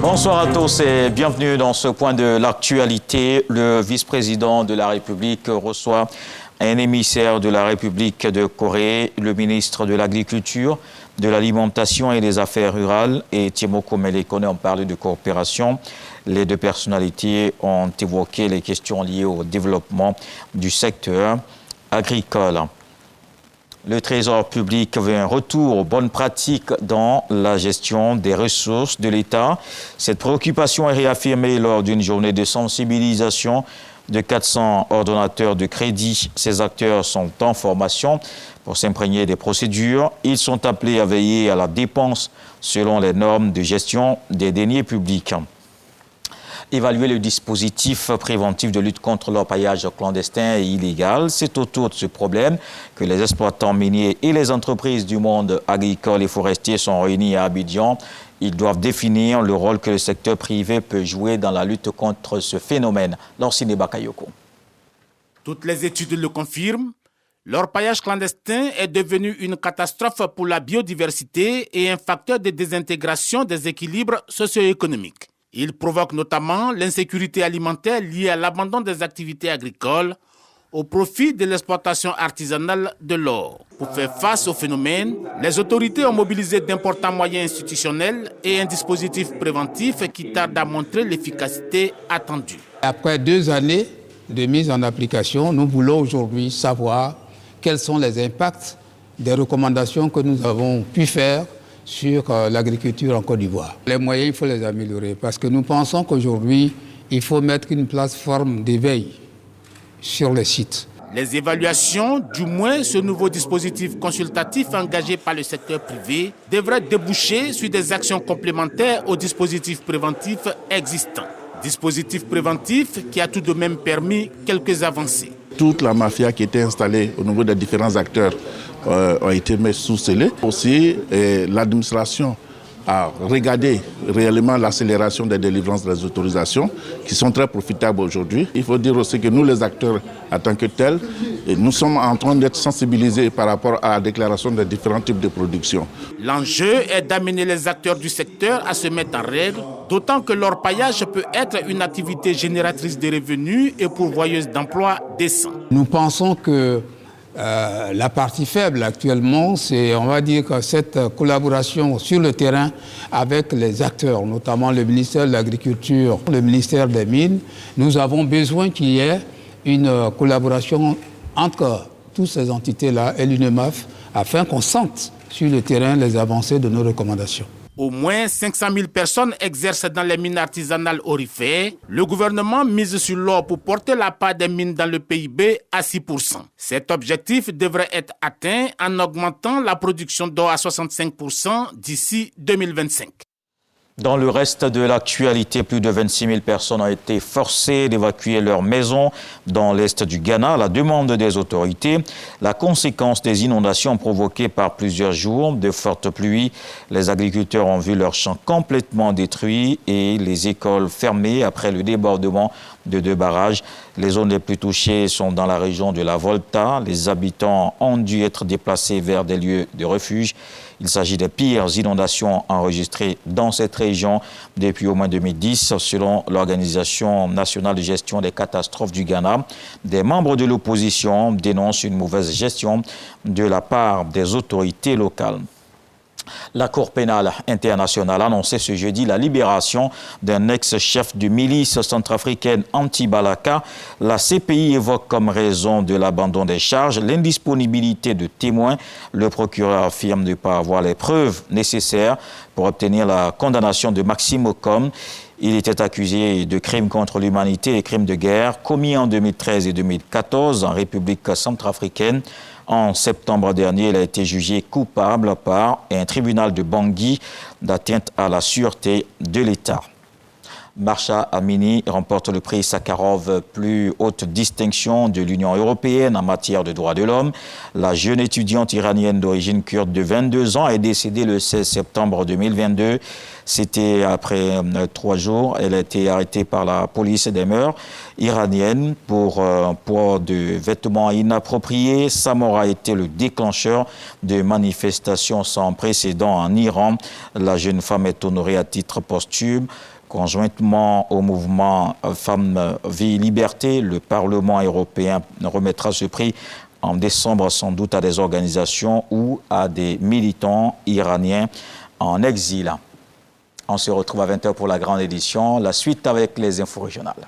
Bonsoir à tous et bienvenue dans ce point de l'actualité. Le vice-président de la République reçoit un émissaire de la République de Corée, le ministre de l'Agriculture, de l'Alimentation et des Affaires rurales et Timoko Melekone ont parlé de coopération. Les deux personnalités ont évoqué les questions liées au développement du secteur agricole. Le Trésor public veut un retour aux bonnes pratiques dans la gestion des ressources de l'État. Cette préoccupation est réaffirmée lors d'une journée de sensibilisation de 400 ordonnateurs de crédit. Ces acteurs sont en formation pour s'imprégner des procédures. Ils sont appelés à veiller à la dépense selon les normes de gestion des deniers publics. Évaluer le dispositif préventif de lutte contre l'orpaillage clandestin et illégal. C'est autour de ce problème que les exploitants miniers et les entreprises du monde agricole et forestier sont réunis à Abidjan. Ils doivent définir le rôle que le secteur privé peut jouer dans la lutte contre ce phénomène. Lansine Bakayoko. Toutes les études le confirment. L'orpaillage clandestin est devenu une catastrophe pour la biodiversité et un facteur de désintégration des équilibres socio-économiques. Il provoque notamment l'insécurité alimentaire liée à l'abandon des activités agricoles au profit de l'exploitation artisanale de l'or. Pour faire face au phénomène, les autorités ont mobilisé d'importants moyens institutionnels et un dispositif préventif qui tarde à montrer l'efficacité attendue. Après 2 années de mise en application, nous voulons aujourd'hui savoir quels sont les impacts des recommandations que nous avons pu faire sur l'agriculture en Côte d'Ivoire. Les moyens, il faut les améliorer parce que nous pensons qu'aujourd'hui, il faut mettre une plateforme d'éveil sur les sites. Les évaluations, du moins ce nouveau dispositif consultatif engagé par le secteur privé, devraient déboucher sur des actions complémentaires aux dispositifs préventifs existants. Dispositif préventif qui a tout de même permis quelques avancées. Toute la mafia qui était installée au niveau des différents acteurs ont été mis sous scellé. Aussi, l'administration a regardé réellement l'accélération des délivrances des autorisations qui sont très profitables aujourd'hui. Il faut dire aussi que nous, les acteurs en tant que tels, nous sommes en train d'être sensibilisés par rapport à la déclaration des différents types de production. L'enjeu est d'amener les acteurs du secteur à se mettre en règle, d'autant que l'orpaillage peut être une activité génératrice de revenus et pourvoyeuse d'emplois décents. Nous pensons que la partie faible actuellement, c'est, on va dire, que cette collaboration sur le terrain avec les acteurs, notamment le ministère de l'Agriculture, le ministère des Mines. Nous avons besoin qu'il y ait une collaboration entre toutes ces entités-là et l'UNEMAF afin qu'on sente sur le terrain les avancées de nos recommandations. Au moins 500 000 personnes exercent dans les mines artisanales aurifères. Le gouvernement mise sur l'or pour porter la part des mines dans le PIB à 6%. Cet objectif devrait être atteint en augmentant la production d'or à 65% d'ici 2025. Dans le reste de l'actualité, plus de 26 000 personnes ont été forcées d'évacuer leur maison dans l'est du Ghana à la demande des autorités. La conséquence des inondations provoquées par plusieurs jours de fortes pluies. Les agriculteurs ont vu leurs champs complètement détruits et les écoles fermées après le débordement de 2 barrages. Les zones les plus touchées sont dans la région de la Volta. Les habitants ont dû être déplacés vers des lieux de refuge. Il s'agit des pires inondations enregistrées dans cette région depuis au moins 2010, selon l'Organisation nationale de gestion des catastrophes du Ghana. Des membres de l'opposition dénoncent une mauvaise gestion de la part des autorités locales. La Cour pénale internationale a annoncé ce jeudi la libération d'un ex-chef de milice centrafricaine anti-Balaka. La CPI évoque comme raison de l'abandon des charges l'indisponibilité de témoins. Le procureur affirme ne pas avoir les preuves nécessaires pour obtenir la condamnation de Maxime Ocom. Il était accusé de crimes contre l'humanité et crimes de guerre commis en 2013 et 2014 en République centrafricaine. En septembre dernier, il a été jugé coupable par un tribunal de Bangui d'atteinte à la sûreté de l'État. Marsha Amini remporte le prix Sakharov, plus haute distinction de l'Union européenne en matière de droits de l'homme. La jeune étudiante iranienne d'origine kurde de 22 ans est décédée le 16 septembre 2022. C'était après 3 jours. Elle a été arrêtée par la police des mœurs iranienne pour port de vêtements inappropriés. Sa mort a été le déclencheur de manifestations sans précédent en Iran. La jeune femme est honorée à titre posthume. Conjointement au mouvement Femmes, Vie, Liberté, le Parlement européen remettra ce prix en décembre sans doute à des organisations ou à des militants iraniens en exil. On se retrouve à 20h pour la grande édition. La suite avec les infos régionales.